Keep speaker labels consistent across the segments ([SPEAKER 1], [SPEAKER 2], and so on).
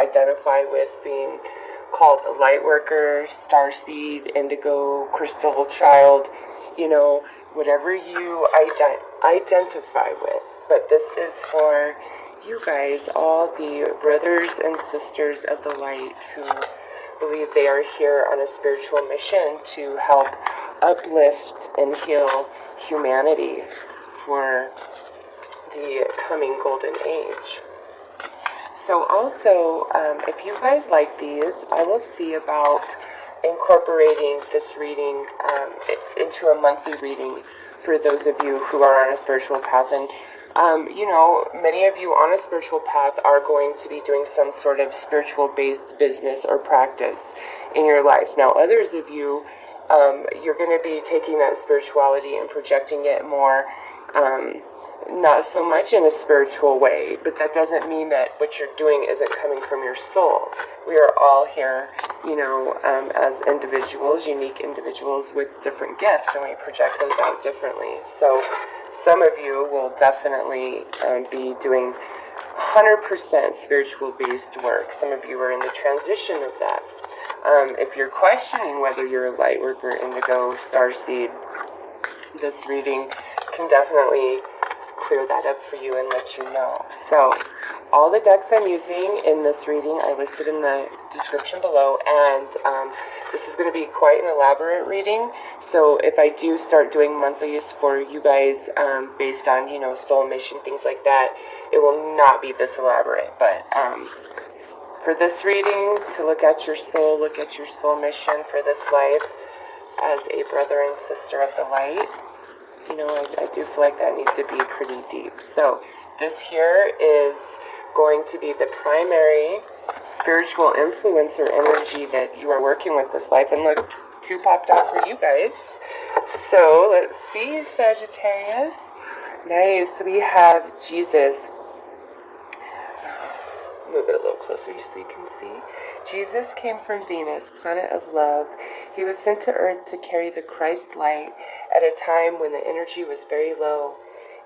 [SPEAKER 1] identify with being called a light worker, starseed, indigo, crystal child, whatever you identify with. But this is for you guys, all the brothers and sisters of the light who believe they are here on a spiritual mission to help uplift and heal humanity for the coming golden age. So also, if you guys like these, I will see about incorporating this reading into a monthly reading for those of you who are on a spiritual path. And many of you on a spiritual path are going to be doing some sort of spiritual-based business or practice in your life. Now, others of you, you're going to be taking that spirituality and projecting it more, not so much in a spiritual way, but that doesn't mean that what you're doing isn't coming from your soul. We are all here, as individuals, unique individuals with different gifts, and we project those out differently. So some of you will definitely be doing 100% spiritual-based work. Some of you are in the transition of that. If you're questioning whether you're a light worker, indigo, starseed, this reading can definitely clear that up for you and let you know. So all the decks I'm using in this reading I listed in the description below, and this is going to be quite an elaborate reading. So if I do start doing monthlies for you guys based on soul mission, things like that, it will not be this elaborate. But for this reading, to look at your soul mission for this life as a brother and sister of the light, I do feel like that needs to be pretty deep. So this here is going to be the primary spiritual influencer energy that you are working with this life. And look, 2 popped out for you guys. So let's see, Sagittarius. Nice. We have Jesus. Move it a little closer so you can see. Jesus came from Venus, planet of love. He was sent to Earth to carry the Christ light at a time when the energy was very low.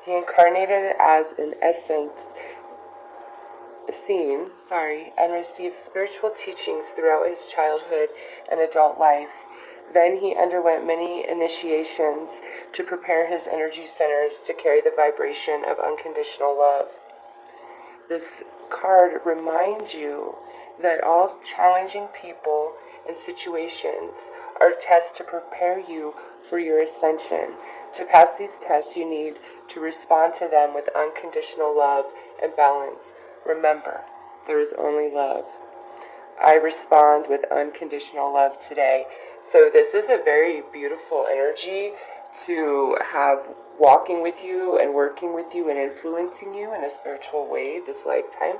[SPEAKER 1] He incarnated as an essence and received spiritual teachings throughout his childhood and adult life. Then he underwent many initiations to prepare his energy centers to carry the vibration of unconditional love. This card reminds you that all challenging people and situations are tests to prepare you for your ascension. To pass these tests, you need to respond to them with unconditional love and balance. Remember, there is only love. I respond with unconditional love today. So this is a very beautiful energy to have walking with you and working with you and influencing you in a spiritual way this lifetime.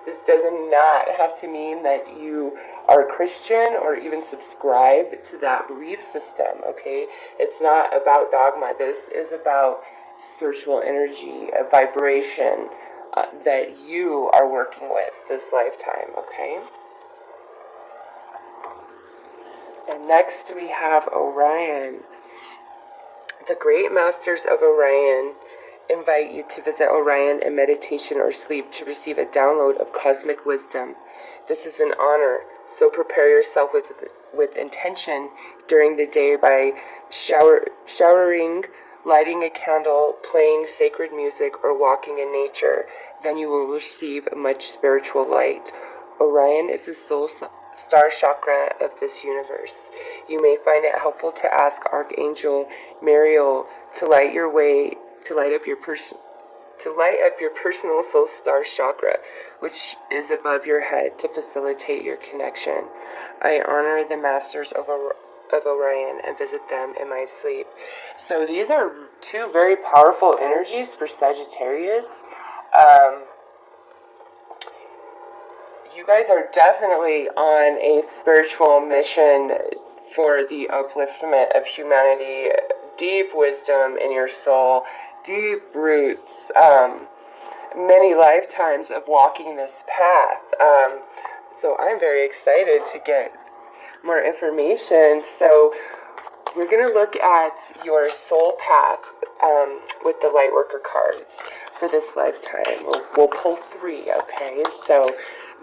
[SPEAKER 1] This does not have to mean that you are a Christian or even subscribe to that belief system, okay? It's not about dogma. This is about spiritual energy, a vibration that you are working with this lifetime, okay? And next we have Orion. The great masters of Orion invite you to visit Orion in meditation or sleep to receive a download of cosmic wisdom. This is an honor, so prepare yourself with intention during the day by showering, lighting a candle, playing sacred music, or walking in nature. Then you will receive much spiritual light. Orion is the soul star chakra of this universe. You may find it helpful to ask Archangel Mariel to light up your personal soul star chakra, which is above your head, to facilitate your connection. I honor the masters of Orion and visit them in my sleep. So these are 2 very powerful energies for Sagittarius. You guys are definitely on a spiritual mission for the upliftment of humanity, deep wisdom in your soul, deep roots, many lifetimes of walking this path. So I'm very excited to get more information. So we're going to look at your soul path with the Lightworker cards for this lifetime. We'll pull 3, okay? So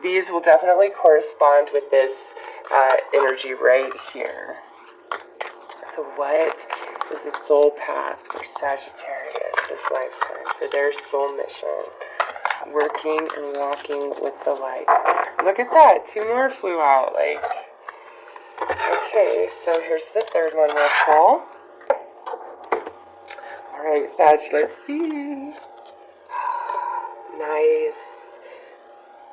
[SPEAKER 1] these will definitely correspond with this energy right here. So what is the soul path for Sagittarius this lifetime, for their soul mission? Working and walking with the light. Look at that, 2 more flew out. Like, okay, so here's the third one we'll pull. Alright, Sag, let's see. Nice.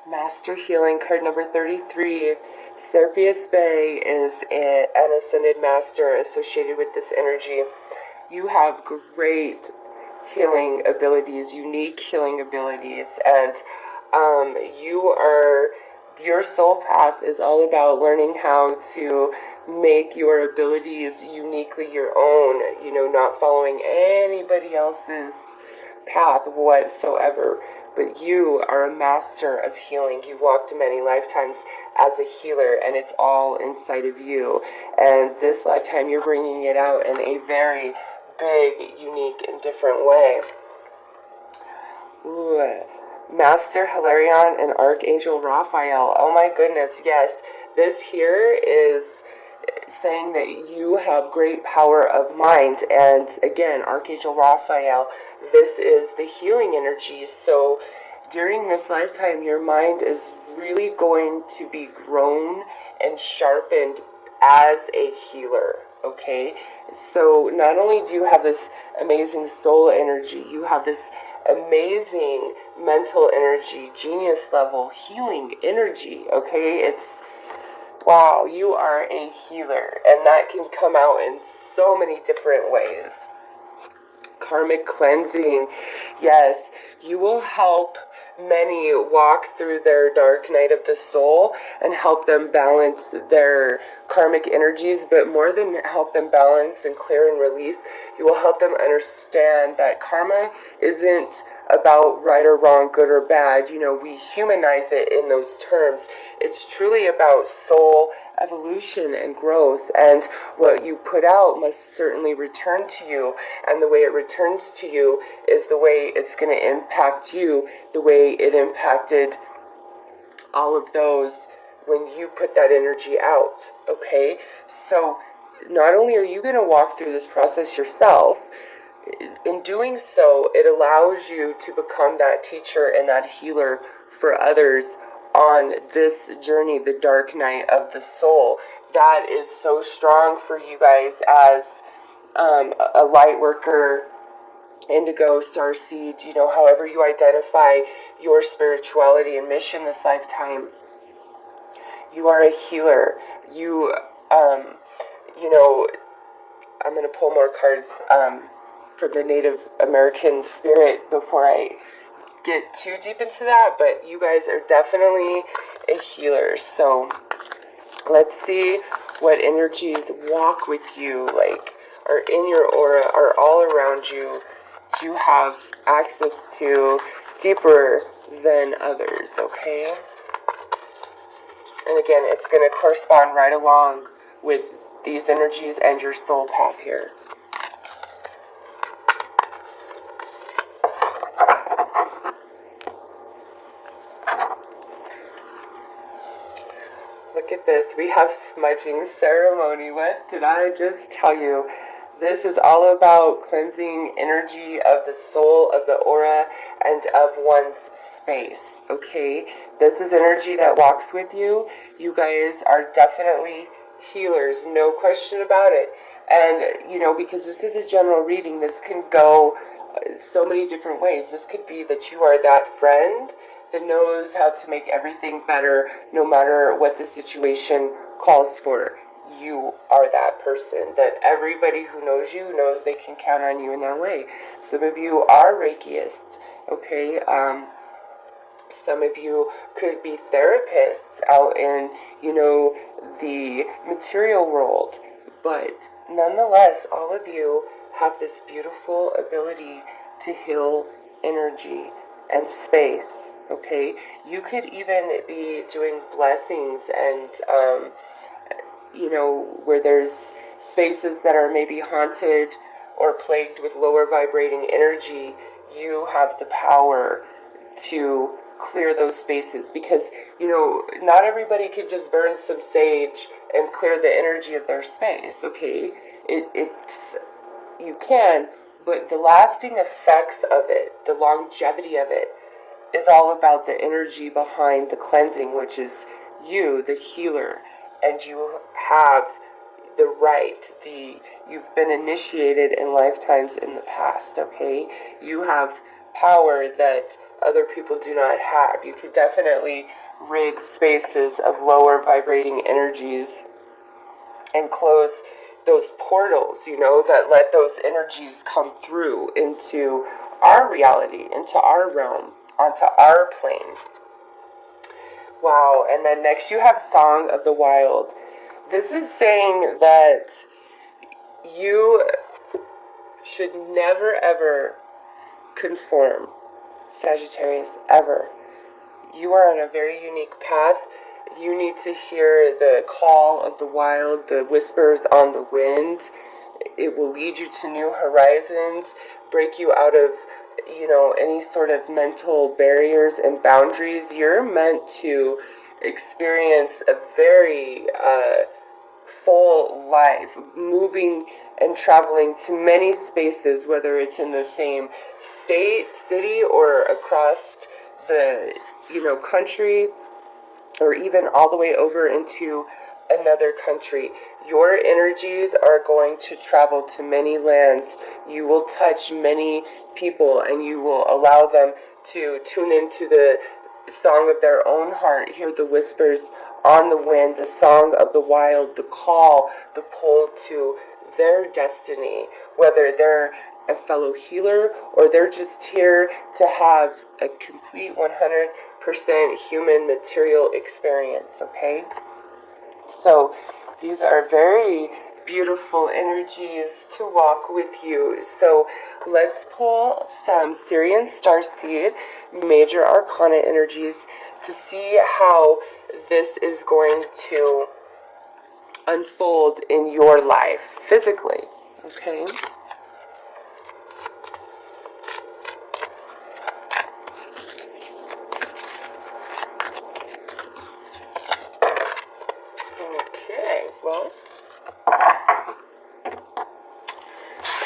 [SPEAKER 1] Master Healing, card number 33. Serpius Bay is an ascended master associated with this energy. You have great healing abilities, unique healing abilities, and your soul path is all about learning how to make your abilities uniquely your own, you know, not following anybody else's path whatsoever. But you are a master of healing. You walked many lifetimes as a healer, and it's all inside of you. And this lifetime, you're bringing it out in a very big, unique, and different way. Ooh. Master Hilarion and Archangel Raphael. Oh my goodness, yes. This here is saying that you have great power of mind. And again, Archangel Raphael, this is the healing energy. So during this lifetime, your mind is really going to be grown and sharpened as a healer, okay? So not only do you have this amazing soul energy, you have this amazing mental energy, genius level healing energy, okay? It's, wow, you are a healer, and that can come out in so many different ways. Karmic cleansing, yes, you will help many walk through their dark night of the soul and help them balance their karmic energies, but more than help them balance and clear and release, you will help them understand that karma isn't about right or wrong, good or bad. You know, we humanize it in those terms. It's truly about soul evolution and growth, and what you put out must certainly return to you, and the way it returns to you is the way it's going to impact you, the way it impacted all of those when you put that energy out, okay? So not only are you going to walk through this process yourself, in doing so, it allows you to become that teacher and that healer for others on this journey, the dark night of the soul. That is so strong for you guys as a light worker, indigo, starseed, you know, however you identify your spirituality and mission this lifetime. You are a healer. You know, I'm going to pull more cards from the Native American spirit before I get too deep into that, but you guys are definitely a healer. So let's see what energies walk with you, like are in your aura, are all around you, to have access to deeper than others, okay? And again, it's going to correspond right along with these energies and your soul path here. Look at this. We have smudging ceremony. What did I just tell you? This is all about cleansing energy of the soul, of the aura, and of one's space, okay? This is energy that walks with you. You guys are definitely healers, no question about it. And, you know, because this is a general reading, this can go so many different ways. This could be that you are that friend that knows how to make everything better no matter what the situation calls for. You are that person that everybody who knows you knows they can count on you in that way. Some of you are Reikiists, okay? Some of you could be therapists out in, you know, the material world. But nonetheless, all of you have this beautiful ability to heal energy and space, okay? You could even be doing blessings and, you know, where there's spaces that are maybe haunted or plagued with lower vibrating energy. You have the power to clear those spaces, because, not everybody can just burn some sage and clear the energy of their space, okay? You can, but the lasting effects of it, the longevity of it, is all about the energy behind the cleansing, which is you, the healer, and you have the right, you've been initiated in lifetimes in the past, okay? You have power that other people do not have. You could definitely rid spaces of lower vibrating energies and close those portals, that let those energies come through into our reality, into our realm, onto our plane. Wow. And then next you have Song of the Wild. This is saying that you should never ever conform, Sagittarius, ever. You are on a very unique path. You need to hear the call of the wild, the whispers on the wind. It will lead you to new horizons, break you out of, any sort of mental barriers and boundaries. You're meant to experience a very full life, moving and traveling to many spaces, whether it's in the same state, city, or across the, country, or even all the way over into another country. Your energies are going to travel to many lands. You will touch many people, and you will allow them to tune into the song of their own heart, hear the whispers on the wind, the song of the wild, the call, the pull to their destiny, whether they're a fellow healer or they're just here to have a complete 100% human material experience, okay? So these are very beautiful energies to walk with you. So let's pull some Syrian Starseed Major Arcana energies to see how this is going to unfold in your life physically, okay? Okay, well,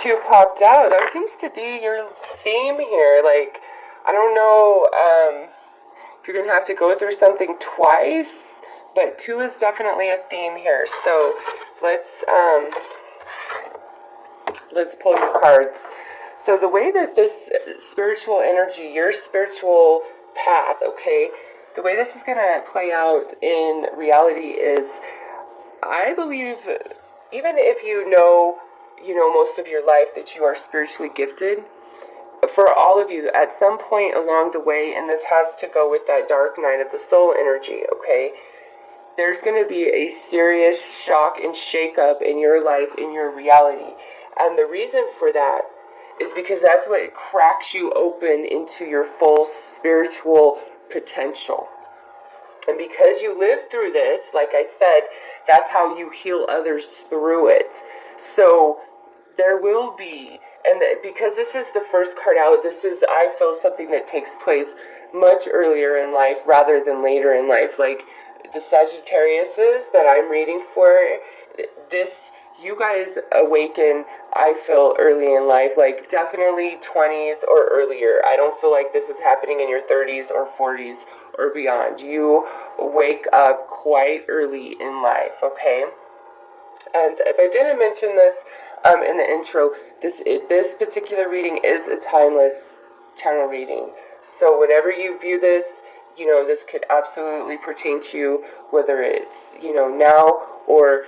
[SPEAKER 1] two popped out. That seems to be your theme here. Like, I don't know if you're going to have to go through something twice, but two is definitely a theme here. So let's pull your cards. So the way that this spiritual energy, your spiritual path, okay, the way this is going to play out in reality is, I believe, even if you know most of your life that you are spiritually gifted, for all of you, at some point along the way, and this has to go with that dark night of the soul energy, okay, there's going to be a serious shock and shake-up in your life, in your reality. And the reason for that is because that's what cracks you open into your full spiritual potential. And because you lived through this, like I said, that's how you heal others through it. So there will be, and because this is the first card out, this is, I feel, something that takes place much earlier in life rather than later in life. Like the Sagittariuses that I'm reading for, this, you guys awaken, I feel, early in life, like definitely 20s or earlier. I don't feel like this is happening in your 30s or 40s or beyond. You wake up quite early in life, okay? And if I didn't mention this in the intro, this particular reading is a timeless channel reading. So whenever you view this, this could absolutely pertain to you, whether it's, now or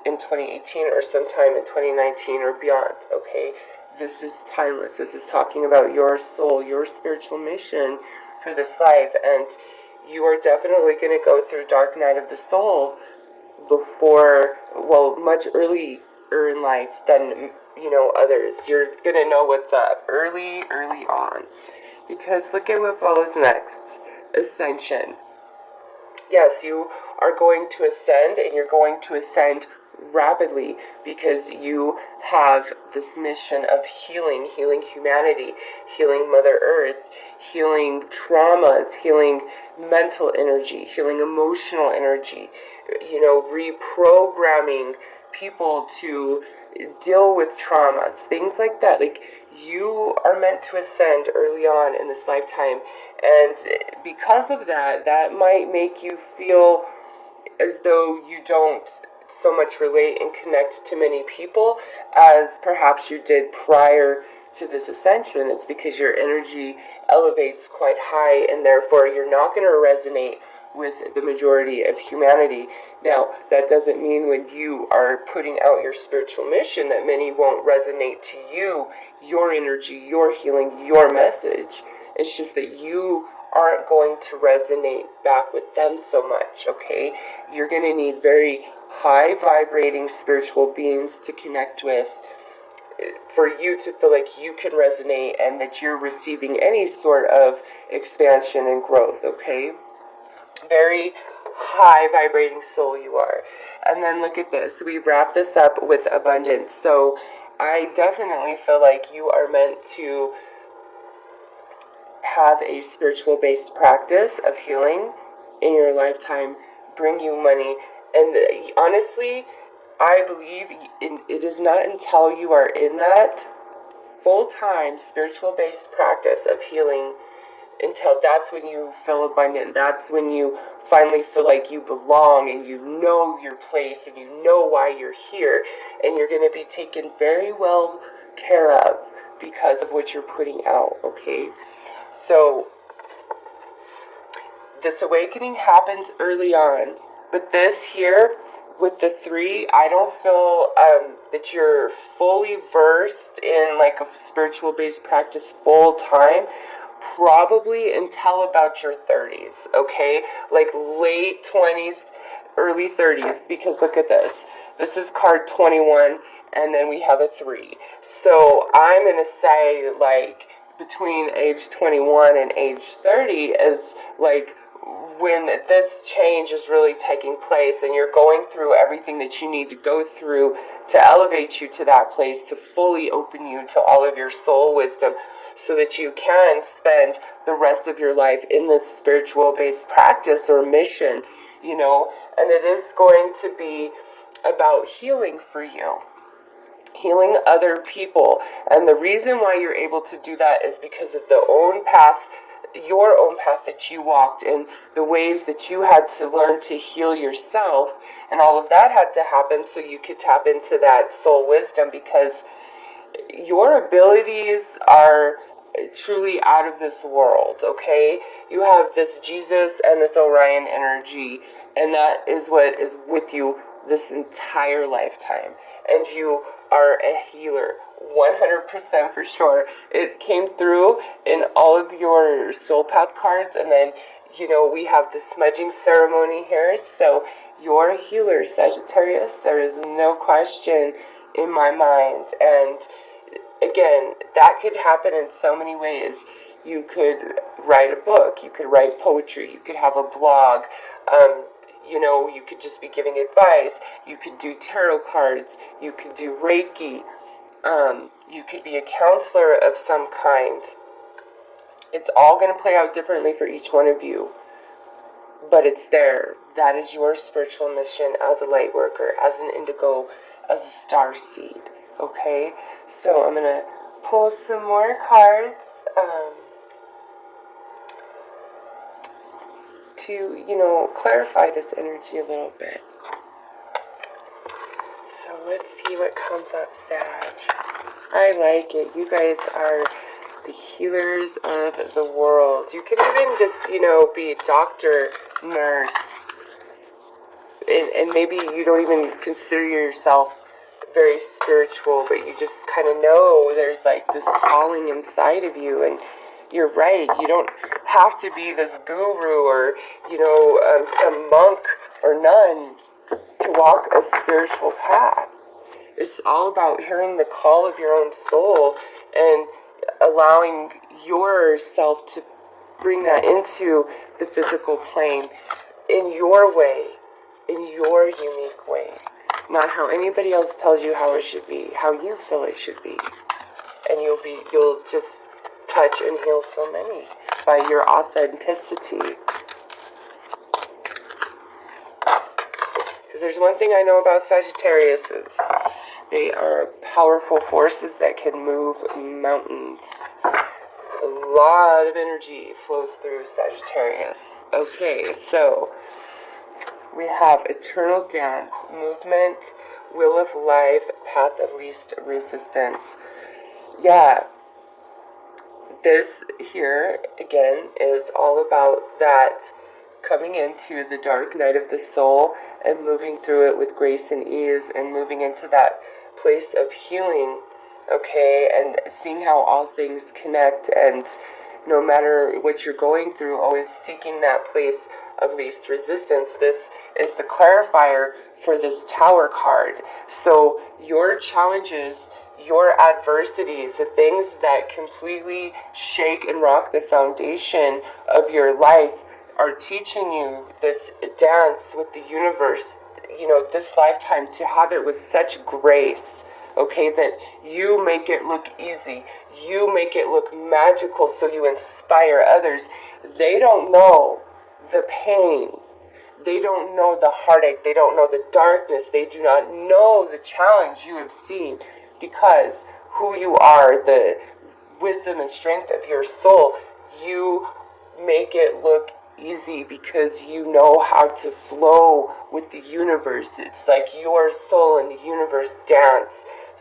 [SPEAKER 1] in 2018 or sometime in 2019 or beyond, okay? This is timeless. This is talking about your soul, your spiritual mission for this life, and you are definitely going to go through dark night of the soul before, well, much earlier in life than, others. You're going to know what's up early on, because look at what follows next. Ascension. Yes, you are going to ascend, and you're going to ascend rapidly because you have this mission of healing humanity, healing Mother Earth, healing traumas, healing mental energy, healing emotional energy, reprogramming people to deal with traumas, things like that. Like, you are meant to ascend early on in this lifetime, and because of that, that might make you feel as though you don't so much relate and connect to many people as perhaps you did prior to this ascension. It's because your energy elevates quite high, and therefore you're not going to resonate with the majority of humanity. Now, that doesn't mean when you are putting out your spiritual mission that many won't resonate to you, your energy, your healing, your message. It's just that you aren't going to resonate back with them so much, okay? You're going to need very high vibrating spiritual beings to connect with for you to feel like you can resonate and that you're receiving any sort of expansion and growth, okay? Very high vibrating soul you are. And then look at this. We wrap this up with abundance. So I definitely feel like you are meant to have a spiritual based practice of healing in your lifetime, bring you money. And honestly, I believe it is not until you are in that full-time spiritual based practice of healing, until that's when you feel abundant. That's when you finally feel like you belong and you know your place and you know why you're here, and you're going to be taken very well care of because of what you're putting out, okay? So this awakening happens early on, but this here with the 3, I don't feel that you're fully versed in like a spiritual based practice full time, probably until about your 30s, okay? Like late 20s, early 30s, because look at this. This is card 21, and then we have a 3. So I'm going to say like between age 21 and age 30 is like when this change is really taking place, and you're going through everything that you need to go through to elevate you to that place, to fully open you to all of your soul wisdom, so that you can spend the rest of your life in this spiritual based practice or mission, and it is going to be about healing for you, healing other people. And the reason why you're able to do that is because of your own path that you walked, and the ways that you had to learn to heal yourself, and all of that had to happen so you could tap into that soul wisdom, because your abilities are truly out of this world, okay? You have this Jesus and this Orion energy, and that is what is with you this entire lifetime. And you are a healer, 100% for sure. It came through in all of your soul path cards, and then, we have the smudging ceremony here, so you're a healer, Sagittarius. There is no question in my mind. And again, that could happen in so many ways. You could write a book, you could write poetry, you could have a blog, you could just be giving advice, you could do tarot cards, you could do Reiki, you could be a counselor of some kind. It's all going to play out differently for each one of you, but it's there. That is your spiritual mission as a light worker, as an indigo, as a star seed, okay? So I'm going to pull some more cards to, clarify this energy a little bit. So let's see what comes up, Sag. I like it. You guys are the healers of the world. You can even just, be a doctor, nurse, and maybe you don't even consider yourself very spiritual, but you just kind of know there's like this calling inside of you. And you're right, you don't have to be this guru or some monk or nun to walk a spiritual path. It's all about hearing the call of your own soul and allowing yourself to bring that into the physical plane in your way, in your unique way. Not how anybody else tells you how it should be, how you feel it should be. And you'll just touch and heal so many by your authenticity. Because there's one thing I know about Sagittarius is they are powerful forces that can move mountains. A lot of energy flows through Sagittarius. Okay, so we have eternal dance, movement, will of life, path of least resistance. Yeah, this here, again, is all about that coming into the dark night of the soul and moving through it with grace and ease and moving into that place of healing, okay, and seeing how all things connect, and no matter what you're going through, always seeking that place of least resistance. This is the clarifier for this Tower card. So your challenges, your adversities, the things that completely shake and rock the foundation of your life are teaching you this dance with the universe, this lifetime, to have it with such grace, okay, that you make it look easy, you make it look magical, so you inspire others. They don't know the pain, they don't know the heartache, they don't know the darkness, they do not know the challenge you have seen, because who you are, the wisdom and strength of your soul, you make it look easy because you know how to flow with the universe. It's like your soul and the universe dance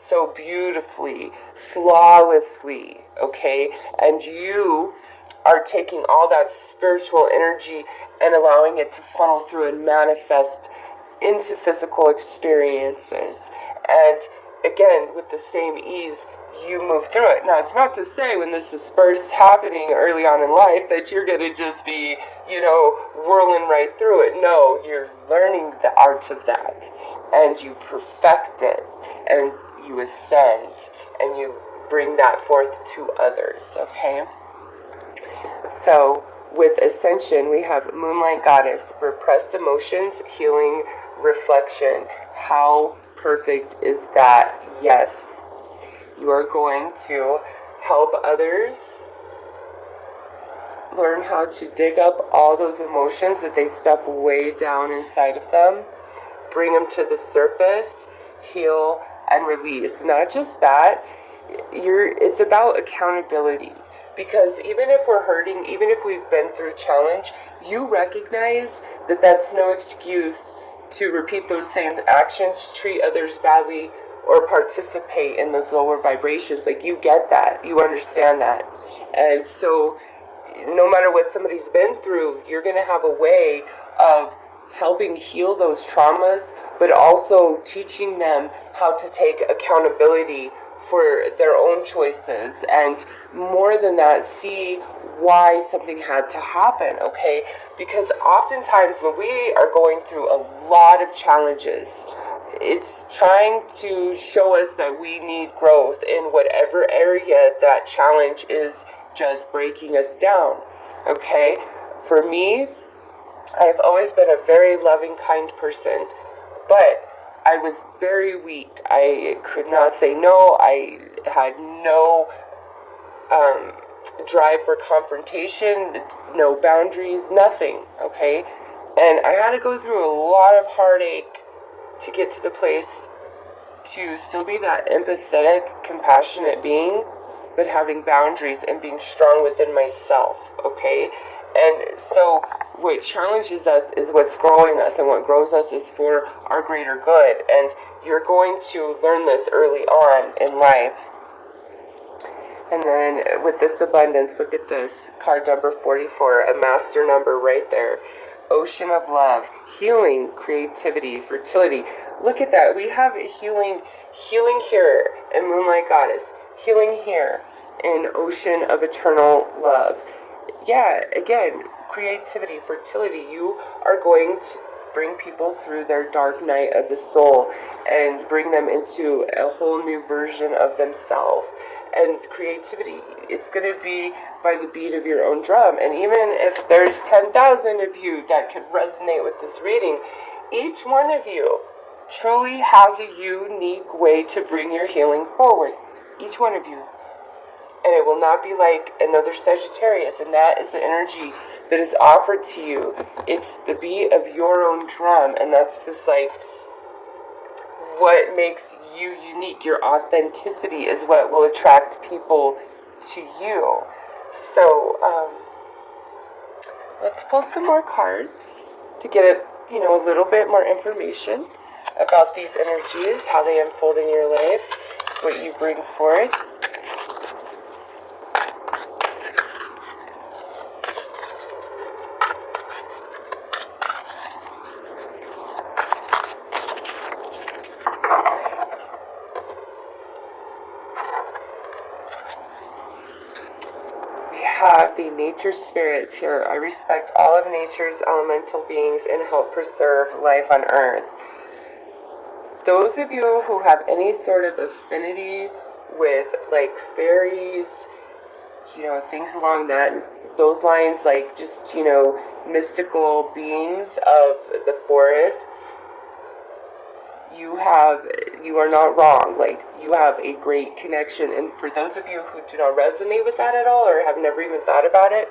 [SPEAKER 1] so beautifully, flawlessly, okay? And you are taking all that spiritual energy and allowing it to funnel through and manifest into physical experiences. And again, with the same ease, you move through it. Now, it's not to say when this is first happening early on in life that you're going to just be, whirling right through it. No, you're learning the art of that, and you perfect it, and you ascend, and you bring that forth to others, okay? So, with ascension, we have Moonlight Goddess, repressed emotions, healing, reflection. How perfect is that? Yes. You are going to help others learn how to dig up all those emotions that they stuff way down inside of them, bring them to the surface, heal, and release. Not just that, it's about accountability. Because even if we're hurting, even if we've been through challenge, you recognize that that's no excuse to repeat those same actions, treat others badly, or participate in those lower vibrations. Like, you get that, you understand that. And so no matter what somebody's been through, you're going to have a way of helping heal those traumas, but also teaching them how to take accountability for their own choices, and more than that, see why something had to happen, okay? Because oftentimes when we are going through a lot of challenges, it's trying to show us that we need growth in whatever area that challenge is just breaking us down, okay? For me, I've always been a very loving, kind person, but I was very weak. I could not say no. I had no drive for confrontation, no boundaries, nothing, okay? And I had to go through a lot of heartache to get to the place to still be that empathetic, compassionate being, but having boundaries and being strong within myself, okay? And so what challenges us is what's growing us, and what grows us is for our greater good. And you're going to learn this early on in life. And then with this abundance, look at this, card number 44, a master number right there. Ocean of love, healing, creativity, fertility. Look at that. We have healing here in Moonlight Goddess, healing here in Ocean of Eternal Love. Yeah, again, creativity, fertility. You are going to bring people through their dark night of the soul and bring them into a whole new version of themselves. And creativity, it's going to be by the beat of your own drum. And even if there's 10,000 of you that could resonate with this reading, each one of you truly has a unique way to bring your healing forward. Each one of you. And it will not be like another Sagittarius. And that is the energy that is offered to you. It's the beat of your own drum. And that's just like what makes you unique. Your authenticity is what will attract people to you. So, let's pull some more cards to get a little bit more information about these energies, how they unfold in your life, what you bring forth. Have the nature spirits here. I respect all of nature's elemental beings and help preserve life on earth. Those of you who have any sort of affinity with like fairies, things along those lines, like just, mystical beings of the forests, you are not wrong. Like, you have a great connection. And for those of you who do not resonate with that at all or have never even thought about it,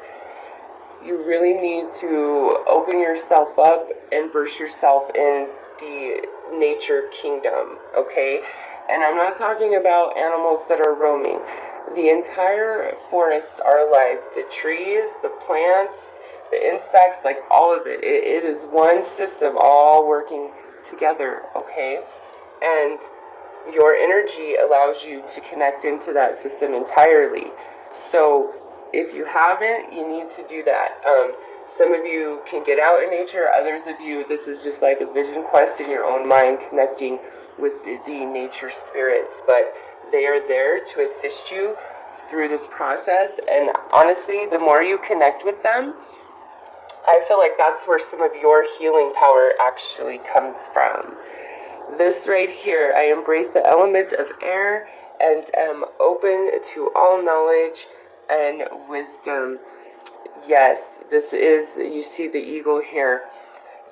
[SPEAKER 1] you really need to open yourself up and verse yourself in the nature kingdom, okay? And I'm not talking about animals that are roaming. The entire forests are alive. The trees, the plants, the insects, like all of it. It is one system all working together, okay? And your energy allows you to connect into that system entirely. So if you haven't, you need to do that. Some of you can get out in nature. Others of you, this is just like a vision quest in your own mind, connecting with the nature spirits. But they are there to assist you through this process. And honestly, the more you connect with them, I feel like that's where some of your healing power actually comes from. This right here, I embrace the element of air and am open to all knowledge and wisdom. Yes, this is, you see the eagle here.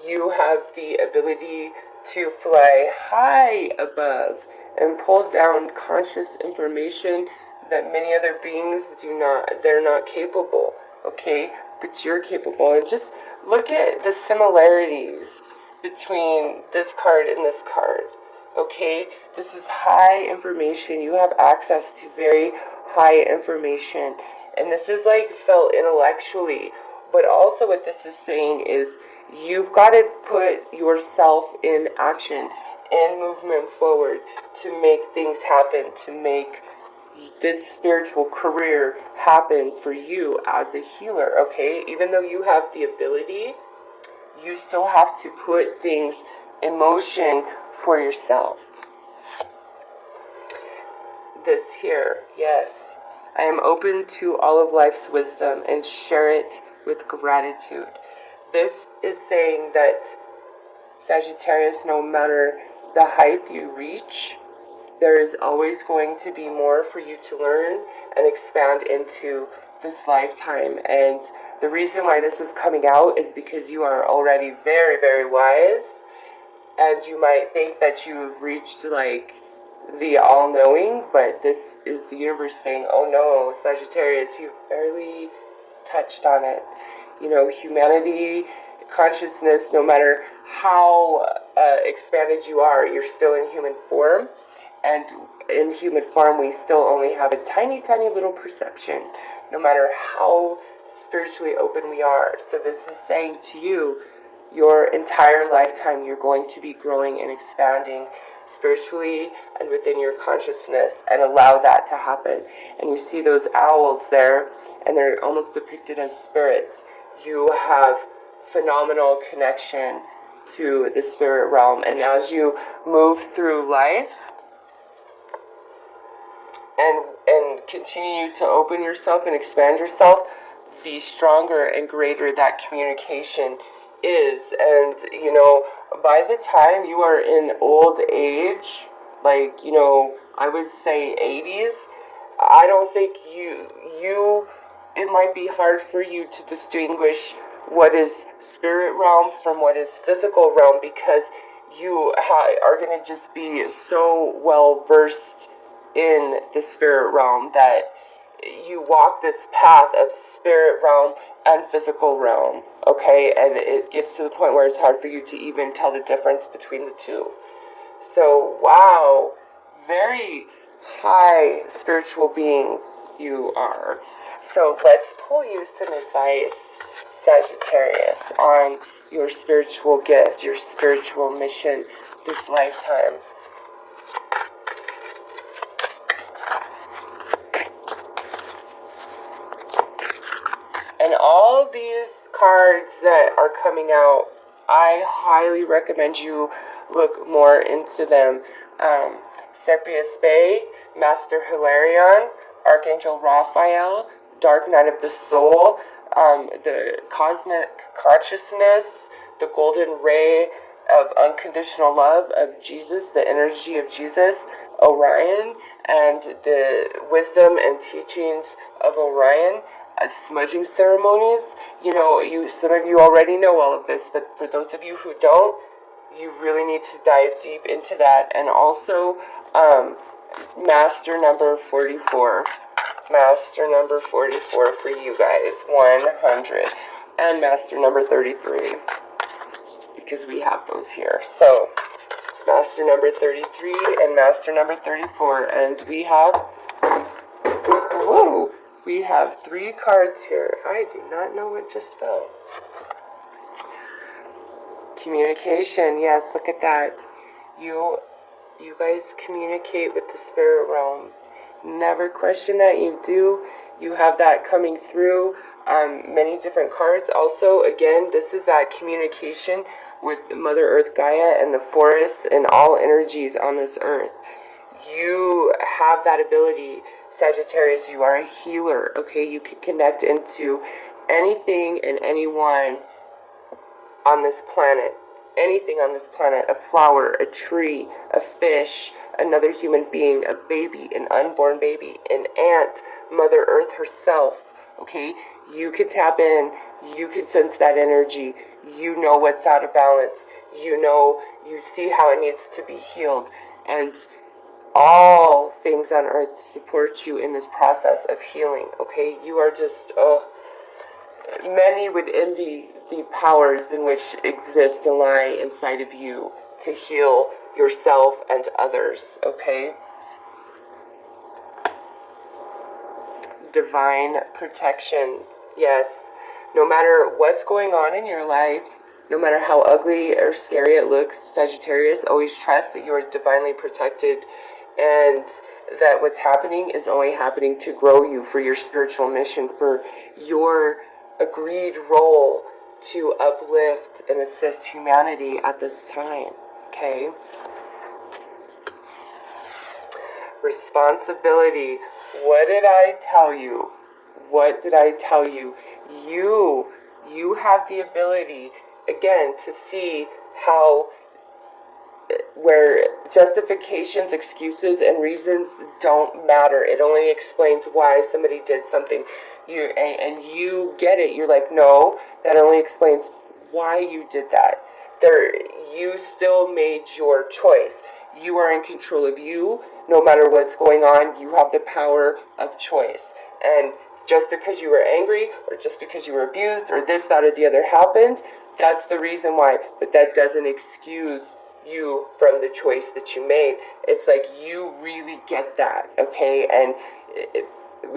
[SPEAKER 1] You have the ability to fly high above and pull down conscious information that many other beings do not, they're not capable, okay? But you're capable. And just look at the similarities between this card and this card, okay? This is high information. You have access to very high information. And this is like felt intellectually. But also what this is saying is you've got to put yourself in action and movement forward to make things happen, to make this spiritual career happen for you as a healer, okay? Even though you have the ability, you still have to put things in motion for yourself. This here, yes. I am open to all of life's wisdom and share it with gratitude. This is saying that, Sagittarius, no matter the height you reach, there is always going to be more for you to learn and expand into this lifetime. And the reason why this is coming out is because you are already very, very wise. And you might think that you've reached like the all-knowing, but this is the universe saying, oh no, Sagittarius, you've barely touched on it. Humanity, consciousness, no matter how expanded you are, you're still in human form. And in human form, we still only have a tiny, tiny little perception, no matter how spiritually open we are. So this is saying to you, your entire lifetime, you're going to be growing and expanding spiritually and within your consciousness, and allow that to happen. And you see those owls there, and they're almost depicted as spirits. You have phenomenal connection to the spirit realm. And as you move through life, and continue to open yourself and expand yourself, the stronger and greater that communication is. And, by the time you are in old age, like, I would say 80s, I don't think it might be hard for you to distinguish what is spirit realm from what is physical realm, because are going to just be so well versed in the spirit realm that you walk this path of spirit realm and physical realm, okay? And it gets to the point where it's hard for you to even tell the difference between the two. So, wow, very high spiritual beings you are. So let's pull you some advice, Sagittarius, on your spiritual gift, your spiritual mission this lifetime. And all these cards that are coming out, I highly recommend you look more into them. Sepias Bay, Master Hilarion, Archangel Raphael, Dark Night of the Soul, the Cosmic Consciousness, the Golden Ray of Unconditional Love of Jesus, the energy of Jesus, Orion, and the wisdom and teachings of Orion. Smudging ceremonies, some of you already know all of this, but for those of you who don't, you really need to dive deep into that. And also, master number 44. Master number 44 for you guys, 100. And master number 33, because we have those here. So, master number 33 and master number 34. And we have, whoa, we have 3 cards here. I do not know what just fell. Communication, yes, look at that. You guys communicate with the spirit realm. Never question that you do. You have that coming through. Many different cards. Also, again, this is that communication with Mother Earth Gaia and the forests and all energies on this earth. You have that ability, Sagittarius. You are a healer, okay? You can connect into anything and anyone on this planet. Anything on this planet. A flower, a tree, a fish, another human being, a baby, an unborn baby, an ant, Mother Earth herself, okay? You can tap in. You can sense that energy. You know what's out of balance. You see how it needs to be healed. And all things on earth support you in this process of healing, okay? You are just, many would envy the powers in which exist and lie inside of you to heal yourself and others, okay? Divine protection, yes. No matter what's going on in your life, no matter how ugly or scary it looks, Sagittarius, always trust that you are divinely protected and that what's happening is only happening to grow you for your spiritual mission, for your agreed role to uplift and assist humanity at this time, okay? Responsibility. What did I tell you? What did I tell you? You have the ability, again, to see how, where justifications, excuses, and reasons don't matter. It only explains why somebody did something. And you get it. You're like, no, that only explains why you did that. You still made your choice. You are in control of you. No matter what's going on, you have the power of choice. And just because you were angry, or just because you were abused, or this, that, or the other happened, that's the reason why. But that doesn't excuse you from the choice that you made. It's like you really get that, okay? And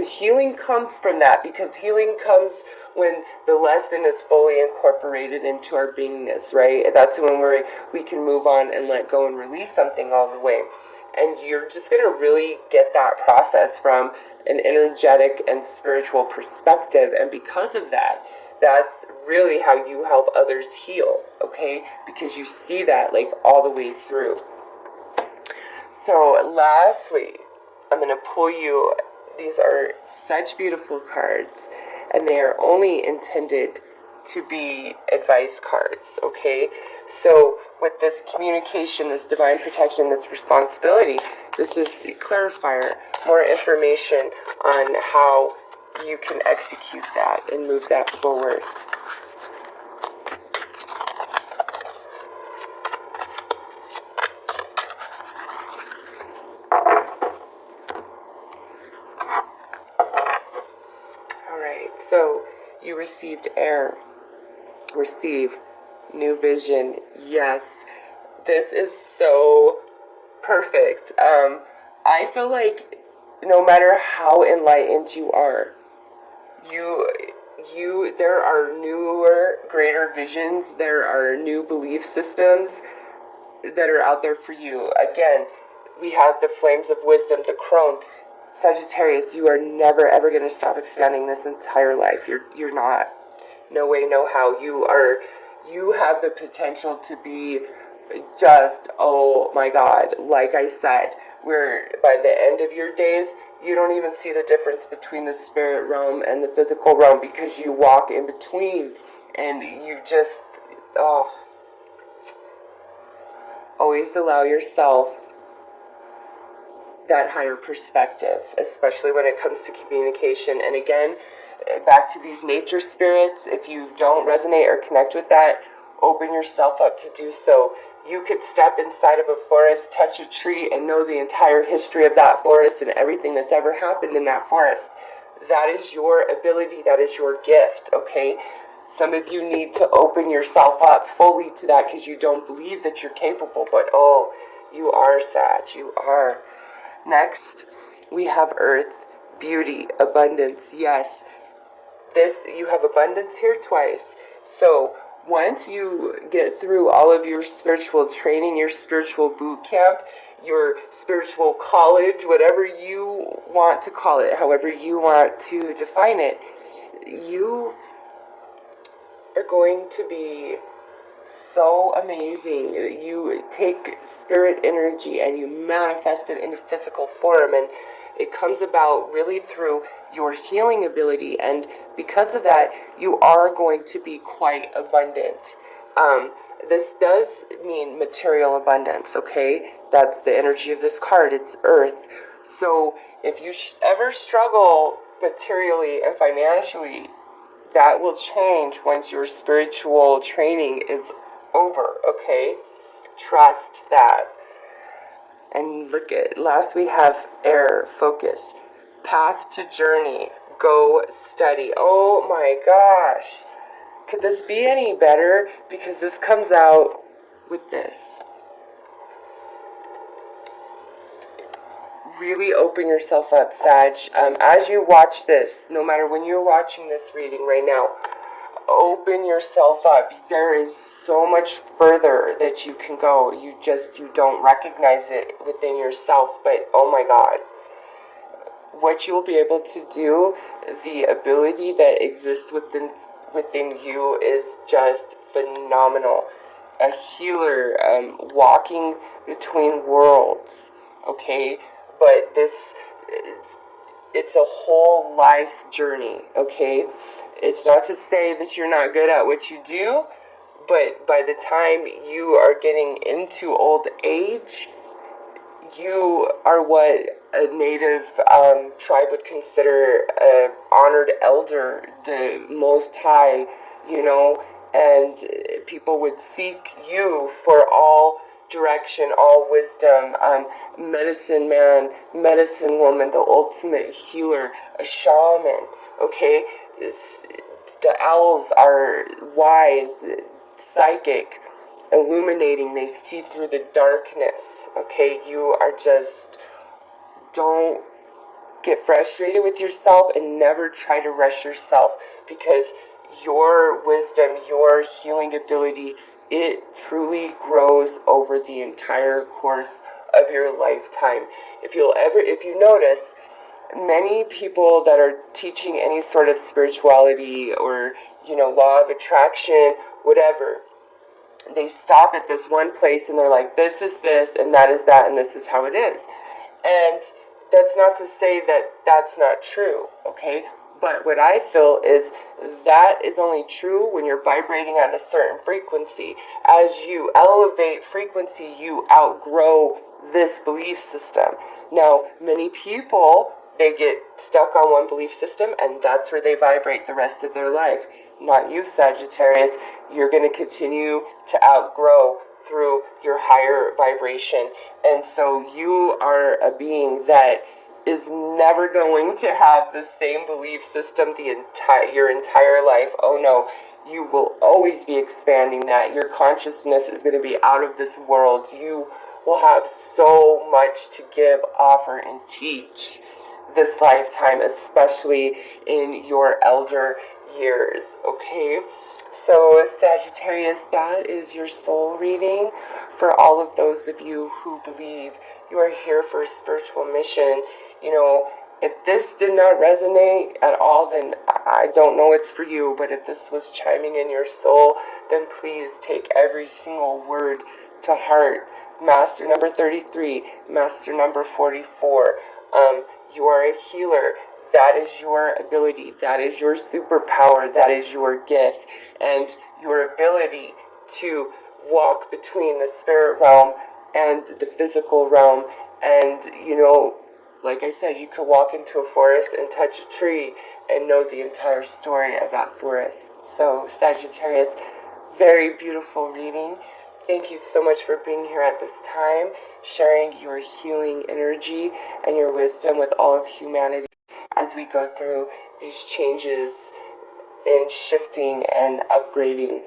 [SPEAKER 1] healing comes from that, because healing comes when the lesson is fully incorporated into our beingness, right? That's when we can move on and let go and release something all the way. And you're just going to really get that process from an energetic and spiritual perspective. And because of that, that's really how you help others heal, okay? Because you see that like all the way through. So lastly, I'm going to pull you, these are such beautiful cards, and they are only intended to be advice cards, okay? So with this communication, this divine protection, this responsibility, this is a clarifier, more information on how you can execute that and move that forward. Okay, so you received air. Receive new vision. Yes, this is so perfect. I feel like no matter how enlightened you are, there are newer, greater visions. There are new belief systems that are out there for you. Again, we have the flames of wisdom, the crone. Sagittarius, you are never ever going to stop expanding this entire life. You're not. No way, no how. You have the potential to be just, oh my God, like I said, where by the end of your days, you don't even see the difference between the spirit realm and the physical realm because you walk in between and you just, oh, always allow yourself that higher perspective, especially when it comes to communication. And again, back to these nature spirits, if you don't resonate or connect with that, open yourself up to do so. You could step inside of a forest, touch a tree, and know the entire history of that forest and everything that's ever happened in that forest. That is your ability, that is your gift, okay? Some of you need to open yourself up fully to that because you don't believe that you're capable, but oh, you are, Sag, you are. Next, we have earth, beauty, abundance. Yes, you have abundance here twice. So once you get through all of your spiritual training, your spiritual boot camp, your spiritual college, whatever you want to call it, however you want to define it, you are going to be so amazing. You take spirit energy and you manifest it into physical form, and it comes about really through your healing ability, and because of that you are going to be quite abundant. This does mean material abundance, okay? That's the energy of this card. It's earth. So if you ever struggle materially and financially, that will change once your spiritual training is over, okay? Trust that. And look at, last we have air, focus, path to journey, go study. Oh my gosh. Could this be any better? Because this comes out with this. Really open yourself up, Sag. As you watch this, no matter when you're watching this reading right now, open yourself up. There is so much further that you can go. You don't recognize it within yourself, but oh my God. What you'll be able to do, the ability that exists within you is just phenomenal. A healer, walking between worlds, okay? But it's a whole life journey, okay? It's not to say that you're not good at what you do, but by the time you are getting into old age, you are what a native tribe would consider an honored elder, the most high, and people would seek you for all direction, all wisdom, medicine man, medicine woman, the ultimate healer, a shaman, okay? The owls are wise, psychic, illuminating, they see through the darkness, okay? You are just, don't get frustrated with yourself and never try to rush yourself, because your wisdom, your healing ability, it truly grows over the entire course of your lifetime. If you notice, many people that are teaching any sort of spirituality or, law of attraction, whatever, they stop at this one place and they're like, this is this and that is that and this is how it is. And that's not to say that that's not true, okay? But what I feel is that is only true when you're vibrating at a certain frequency. As you elevate frequency, you outgrow this belief system. Now, many people, they get stuck on one belief system and that's where they vibrate the rest of their life. Not you, Sagittarius. You're going to continue to outgrow through your higher vibration. And so you are a being that is never going to have the same belief system your entire life. Oh no, you will always be expanding that. Your consciousness is going to be out of this world. You will have so much to give, offer, and teach this lifetime, especially in your elder years, okay? So Sagittarius, that is your soul reading for all of those of you who believe you are here for a spiritual mission. You know, if this did not resonate at all, then I don't know it's for you. But if this was chiming in your soul, then please take every single word to heart. Master number 33, master number 44. You are a healer. That is your ability. That is your superpower. That is your gift. And your ability to walk between the spirit realm and the physical realm. And, you know, like I said, you could walk into a forest and touch a tree and know the entire story of that forest. So, Sagittarius, very beautiful reading. Thank you so much for being here at this time, sharing your healing energy and your wisdom with all of humanity as we go through these changes in shifting and upgrading.